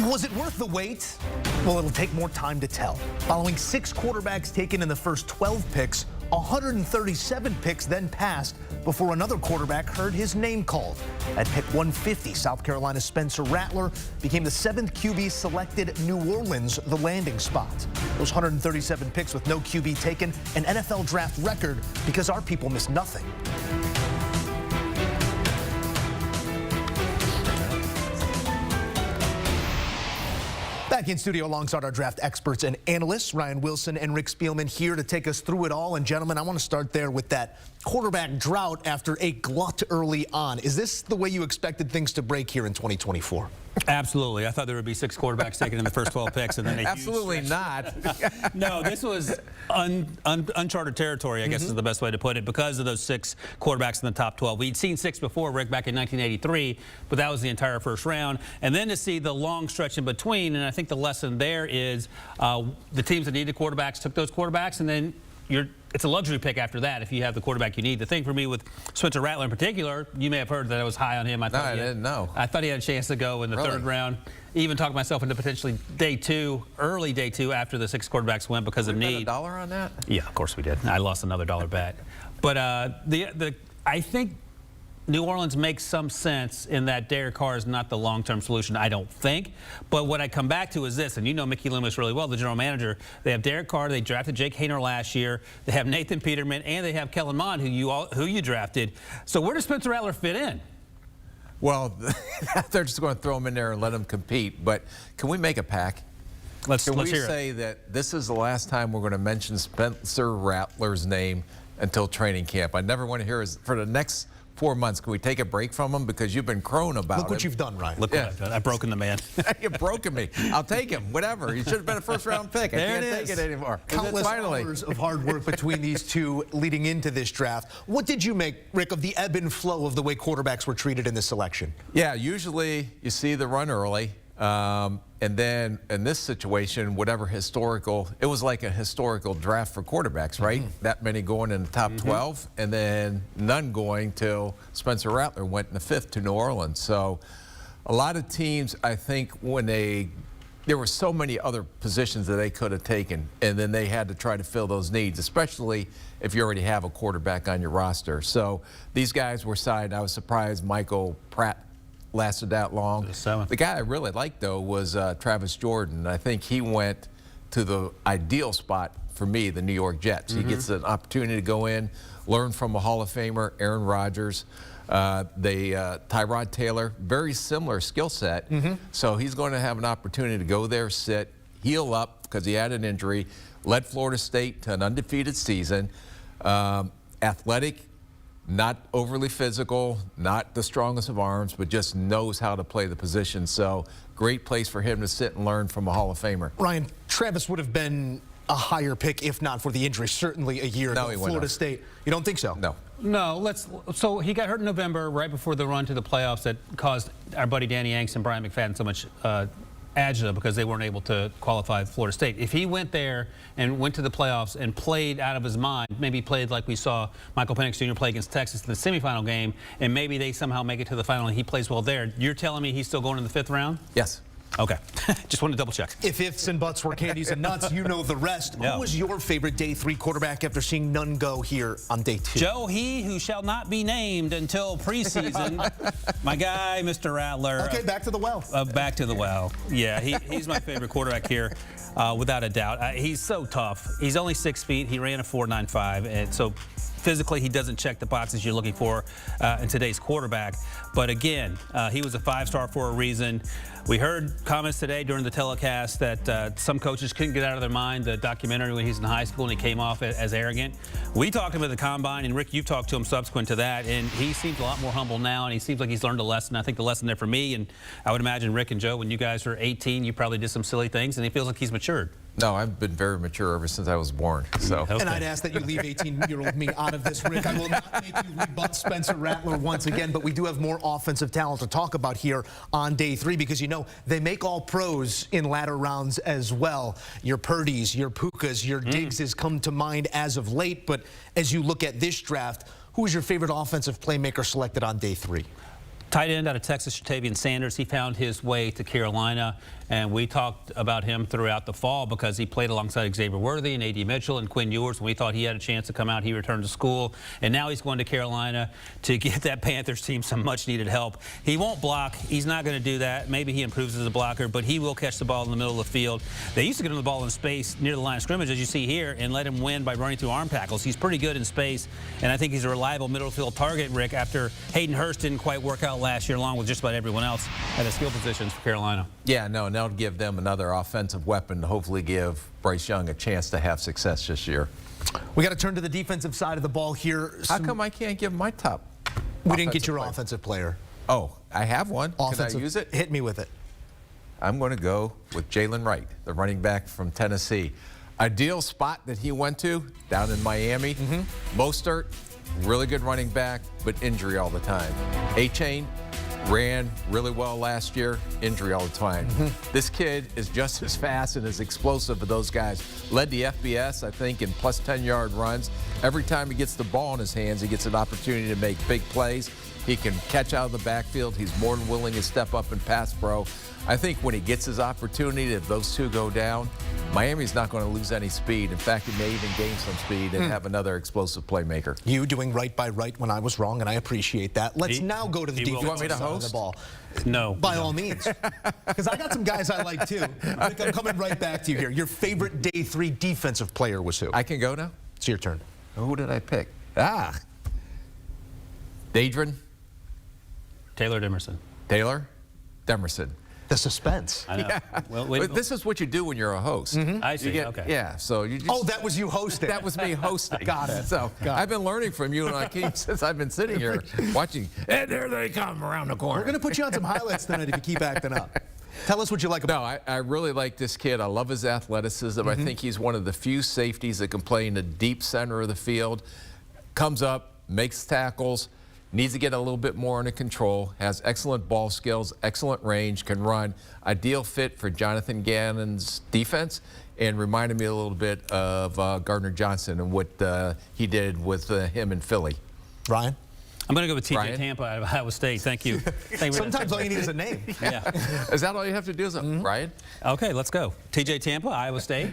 Was it worth the wait? Well, it'll take more time to tell. Following 6 quarterbacks taken in the first 12 picks, 137 picks then passed before another quarterback heard his name called. At pick 150, South Carolina's Spencer Rattler became the 7th QB selected. New Orleans the landing spot. Those 137 picks with no QB taken, an NFL draft record because our people missed nothing. Back in studio alongside our draft experts and analysts, Ryan Wilson and Rick Spielman here to take us through it all. And gentlemen, I want to start there with that quarterback drought after a glut early on. Is this the way you expected things to break here in 2024? Absolutely. I thought there would be 6 quarterbacks taken in the first 12 picks, and then absolutely not. No, this was uncharted territory, I guess is the best way to put it, because of those 6 quarterbacks in the top 12. We'd seen 6 before, Rick, back in 1983, but that was the entire first round. And then to see the long stretch in between, and I think the lesson there is the teams that needed quarterbacks took those quarterbacks, and then it's a luxury pick after that if you have the quarterback you need. The thing for me with Spencer Rattler in particular, you may have heard that I was high on him. I didn't know. I thought he had a chance to go in the third round. Even talked myself into potentially day 2, early day 2 after the 6 quarterbacks went because of need. $1 on that? Yeah, of course we did. I lost another $1 bet. But I think New Orleans makes some sense in that Derek Carr is not the long-term solution, I don't think. But what I come back to is this, and you know Mickey Loomis really well, the general manager. They have Derek Carr, they drafted Jake Haener last year, they have Nathan Peterman, and they have Kellen Mond, who you drafted. So where does Spencer Rattler fit in? Well, they're just going to throw him in there and let him compete. But can we make a pact? Let's hear it. Say that this is the last time we're going to mention Spencer Rattler's name until training camp? I never want to hear his for the next 4 months. Can we take a break from him? Because you've been crowing about it. Look what you've done, Ryan. Look what I've done. I've broken the man. You've broken me. I'll take him. Whatever. He should have been a first-round pick. I can't take it anymore. Countless hours of hard work between these two leading into this draft. What did you make, Rick, of the ebb and flow of the way quarterbacks were treated in this selection? Yeah, usually you see the run early. And then in this situation, whatever historical, it was like a historical draft for quarterbacks, right? That many going in the top 12, and then none going till Spencer Rattler went in the 5th to New Orleans. So a lot of teams, I think, when there were so many other positions that they could have taken, and then they had to try to fill those needs, especially if you already have a quarterback on your roster. So these guys were signed. I was surprised Michael Pratt lasted that long. The guy I really liked, though, was Travis Jordan. I think he went to the ideal spot for me, the New York Jets. He gets an opportunity to go in, learn from a Hall of Famer, Aaron Rodgers. Tyrod Taylor, very similar skill set. So he's going to have an opportunity to go there, sit, heal up because he had an injury, led Florida State to an undefeated season, athletic, not overly physical, not the strongest of arms, but just knows how to play the position. So great place for him to sit and learn from a Hall of Famer. Ryan, Travis would have been a higher pick if not for the injury, certainly a year ago. Florida State. You don't think so? No. No, so he got hurt in November, right before the run to the playoffs that caused our buddy Danny Yanks and Brian McFadden so much agita because they weren't able to qualify Florida State. If he went there and went to the playoffs and played out of his mind, maybe played like we saw Michael Penix Jr. play against Texas in the semifinal game, and maybe they somehow make it to the final and he plays well there, you're telling me he's still going in the 5th round? Yes. Okay. Just wanted to double check. If ifs and buts were candies and nuts, you know the rest. Yeah. Who was your favorite day 3 quarterback after seeing none go here on day 2? Joe, he who shall not be named until preseason. My guy, Mr. Rattler. Okay, back to the well. Back to the well. Yeah, he's my favorite quarterback here, without a doubt. He's so tough. He's only 6 feet. He ran a 4.95, and so physically he doesn't check the boxes you're looking for in today's quarterback. But again, he was a 5-star for a reason. We heard comments today during the telecast that some coaches couldn't get out of their mind the documentary when he's in high school and he came off as arrogant. We talked to him at the Combine, and Rick, you've talked to him subsequent to that, and he seems a lot more humble now, and he seems like he's learned a lesson. I think the lesson there for me, and I would imagine Rick and Joe, when you guys were 18, you probably did some silly things, and he feels like he's matured. No, I've been very mature ever since I was born. So. Okay. And I'd ask that you leave 18-year-old me out of this, Rick. I will not make you rebut Spencer Rattler once again, but we do have more offensive talent to talk about here on day 3 because, you know, they make all pros in latter rounds as well. Your Purdy's, your Pukas, your Diggs come to mind as of late, but as you look at this draft, who is your favorite offensive playmaker selected on day 3? Tight end out of Texas, Shatavian Sanders. He found his way to Carolina, and we talked about him throughout the fall because he played alongside Xavier Worthy and A.D. Mitchell and Quinn Ewers. When we thought he had a chance to come out, he returned to school, and now he's going to Carolina to get that Panthers team some much-needed help. He won't block. He's not going to do that. Maybe he improves as a blocker, but he will catch the ball in the middle of the field. They used to get him the ball in space near the line of scrimmage, as you see here, and let him win by running through arm tackles. He's pretty good in space, and I think he's a reliable middle field target, Rick, after Hayden Hurst didn't quite work out last year, along with just about everyone else at the skill positions for Carolina. Yeah, no, and that'll give them another offensive weapon to hopefully give Bryce Young a chance to have success this year. We got to turn to the defensive side of the ball here. How come I can't give my top? We didn't get your offensive player. Oh, I have one. Offensive. Can I use it? Hit me with it. I'm going to go with Jalen Wright, the running back from Tennessee. Ideal spot that he went to, down in Miami. Mostert, really good running back, but injury all the time. A-Chain ran really well last year, injury all the time. This kid is just as fast and as explosive as those guys. Led the FBS, I think, in plus 10-yard runs. Every time he gets the ball in his hands, he gets an opportunity to make big plays. He can catch out of the backfield. He's more than willing to step up and pass pro. I think when he gets his opportunity, if those two go down, Miami's not going to lose any speed. In fact, he may even gain some speed and have another explosive playmaker. You doing right by right when I was wrong, and I appreciate that. Let's now go to the defensive side of the ball. No. By all means. Because I got some guys I like, too. Rick, I'm coming right back to you here. Your favorite day 3 defensive player was who? I can go now? It's your turn. Who did I pick? Dadrin. Taylor Demerson. Taylor Demerson. The suspense. I know. Yeah. Well, this is what you do when you're a host. I see. Okay. Yeah, so you just, Oh, that was you hosting. that was me hosting. Got it. So I've been learning from you and Akeem since I've been sitting here watching. And there they come around the corner. We're going to put you on some highlights tonight if you keep acting up. Tell us what you like about I really like this kid. I love his athleticism. I think he's one of the few safeties that can play in the deep center of the field. Comes up, makes tackles, needs to get a little bit more under control, has excellent ball skills, excellent range, can run. Ideal fit for Jonathan Gannon's defense, and reminded me a little bit of Gardner Johnson and what he did with him in Philly. Ryan? I'm going to go with TJ Ryan? Tampa out of Iowa State. Thank you. Sometimes all you need is a name. Yeah. Is that all you have to do? Is Ryan? Okay, let's go. TJ Tampa, Iowa State.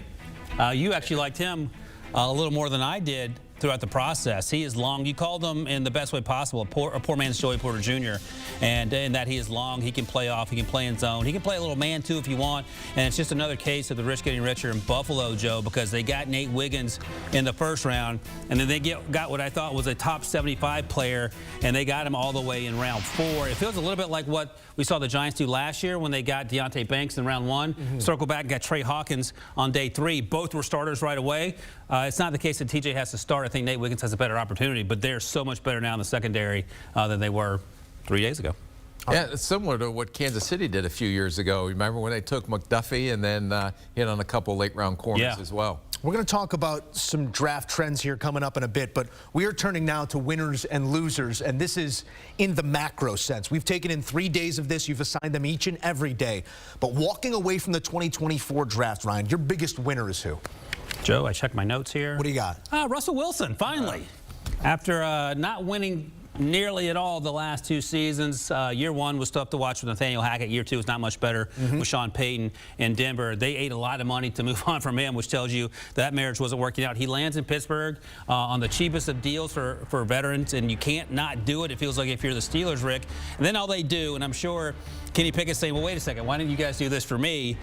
You actually liked him a little more than I did throughout the process. He is long. You called him in the best way possible, a poor man's Joey Porter Jr. And in that he is long. He can play off. He can play in zone. He can play a little man, too, if you want. And it's just another case of the rich getting richer in Buffalo, Joe, because they got Nate Wiggins in the first round, and then they got what I thought was a top 75 player, and they got him all the way in round 4. It feels a little bit like what we saw the Giants do last year when they got Deonte Banks in round 1, circle back and got Trey Hawkins on day 3. Both were starters right away. It's not the case that TJ has to start. I think Nate Wiggins has a better opportunity, but they're so much better now in the secondary than they were 3 days ago. Yeah, it's similar to what Kansas City did a few years ago. Remember when they took McDuffie and then hit on a couple late-round corners as well. We're going to talk about some draft trends here coming up in a bit, but we are turning now to winners and losers, and this is in the macro sense. We've taken in 3 days of this. You've assigned them each and every day. But walking away from the 2024 draft, Ryan, your biggest winner is who? Joe, I checked my notes here. What do you got? Russell Wilson, finally. After not winning nearly at all the last 2 seasons. Year 1 was tough to watch with Nathaniel Hackett. Year 2 is not much better with Sean Payton in Denver. They ate a lot of money to move on from him, which tells you that marriage wasn't working out. He lands in Pittsburgh on the cheapest of deals for veterans, and you can't not do it. It feels like if you're the Steelers, Rick. And then all they do, and I'm sure Kenny Pickett's saying, well, wait a second, why didn't you guys do this for me?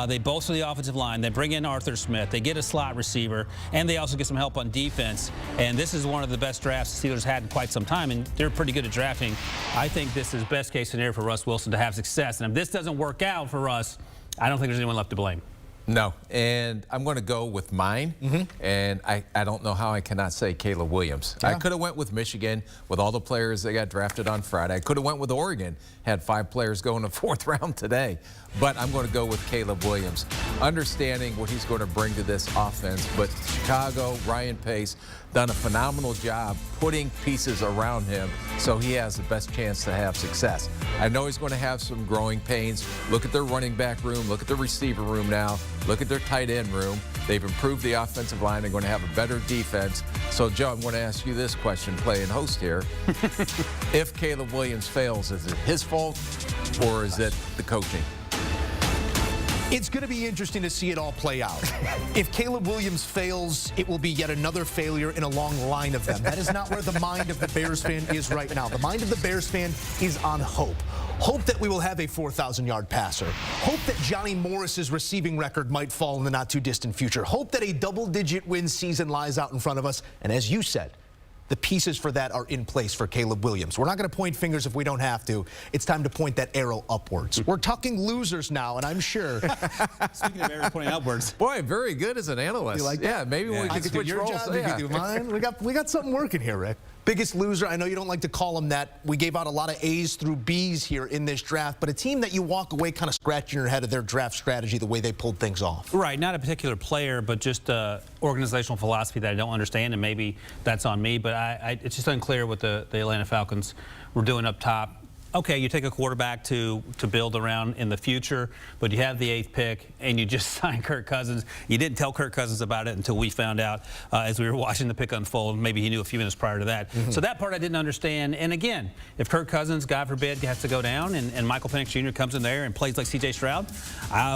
They bolster the offensive line. They bring in Arthur Smith. They get a slot receiver, and they also get some help on defense. And this is one of the best drafts the Steelers had in quite some time, and they're pretty good at drafting. I think this is best case scenario for Russ Wilson to have success. And if this doesn't work out for Russ, I don't think there's anyone left to blame. No, and I'm going to go with mine, and I don't know how I cannot say Caleb Williams. I could have went with Michigan with all the players that got drafted on Friday. I could have went with Oregon, had 5 players go in the 4th round today, but I'm going to go with Caleb Williams. understanding what he's going to bring to this offense. But Chicago, Ryan Pace, done a phenomenal job putting pieces around him so he has the best chance to have success. I know he's going to have some growing pains. Look at their running back room. Look at their receiver room now. Look at their tight end room. They've improved the offensive line. They're going to have a better defense. So, Joe, I'm going to ask you this question, play and host here. If Caleb Williams fails, is it his fault or is it the coaching? It's going to be interesting to see it all play out. If Caleb Williams fails, it will be yet another failure in a long line of them. That is not where the mind of the Bears fan is right now. The mind of the Bears fan is on hope. Hope that we will have a 4,000-yard passer. Hope that Johnny Morris's receiving record might fall in the not-too-distant future. Hope that a double-digit win season lies out in front of us. And as you said, the pieces for that are in place for Caleb Williams. We're not going to point fingers if we don't have to. It's time to point that arrow upwards. We're talking losers now, and I'm sure. Speaking of arrows pointing upwards. Boy, very good as an analyst. You like that? Yeah, maybe we could switch roles. Job, you can do mine. We got something working here, Rick. Biggest loser, I know you don't like to call them that. We gave out a lot of A's through B's here in this draft, but a team that you walk away kind of scratching your head of their draft strategy, the way they pulled things off. Right, not a particular player, but just organizational philosophy that I don't understand, and maybe that's on me, but it's just unclear what the Atlanta Falcons were doing up top. Okay, you take a quarterback to build around in the future, but you have the 8th pick and you just signed Kirk Cousins. You didn't tell Kirk Cousins about it until we found out as we were watching the pick unfold. Maybe he knew a few minutes prior to that. So that part I didn't understand. And again, if Kirk Cousins, God forbid, has to go down and Michael Penix Jr. comes in there and plays like C.J. Stroud,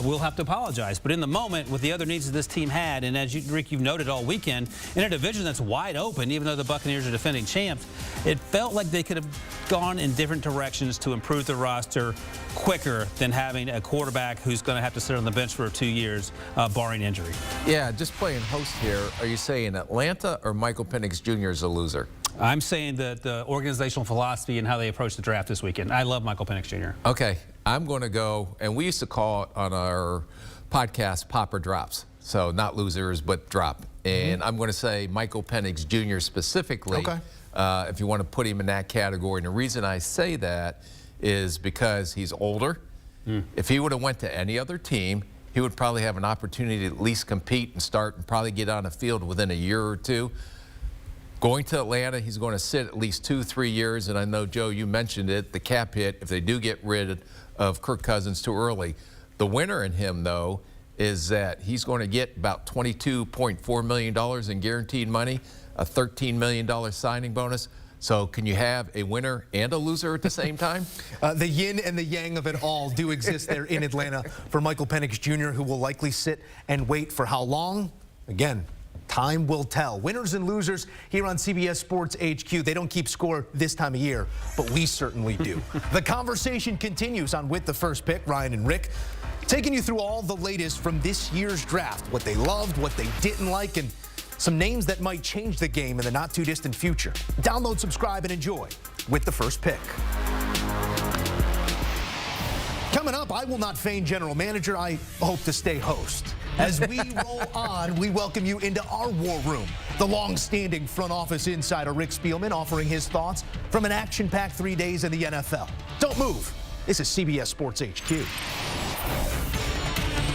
we'll have to apologize. But in the moment, with the other needs that this team had, and as Rick, you've noted all weekend, in a division that's wide open, even though the Buccaneers are defending champs, it felt like they could have gone in different directions to improve the roster quicker than having a quarterback who's going to have to sit on the bench for 2 years, barring injury. Yeah, just playing host here. Are you saying Atlanta or Michael Penix Jr. is a loser? I'm saying that the organizational philosophy and how they approach the draft this weekend. I love Michael Penix Jr. Okay, I'm going to go, and we used to call it on our podcast Pop or Drops. So not losers, but drop. And I'm going to say Michael Penix Jr. specifically. Okay. If you want to put him in that category. And the reason I say that is because he's older. If he would have went to any other team, he would probably have an opportunity to at least compete and start and probably get on the field within a year or two. Going to Atlanta, he's going to sit at least 2-3 years. And I know, Joe, you mentioned it, the cap hit, if they do get rid of Kirk Cousins too early. The winner in him, though, is that he's going to get about $22.4 million in guaranteed money, a $13 million signing bonus. So can you have a winner and a loser at the same time? The yin and the yang of it all do exist there in Atlanta for Michael Penix Jr., who will likely sit and wait for how long? Again, time will tell. Winners and losers here on CBS Sports HQ. They don't keep score this time of year, but we certainly do. The conversation continues on With the First Pick. Ryan and Rick taking you through all the latest from this year's draft, what they loved, what they didn't like, and some names that might change the game in the not-too-distant future. Download, subscribe, and enjoy With the First Pick. Coming up, I will not feign general manager. I hope to stay host. As we roll on, we welcome you into our war room. The long-standing front office insider, Rick Spielman, offering his thoughts from an action-packed 3 days in the NFL. Don't move. This is CBS Sports HQ.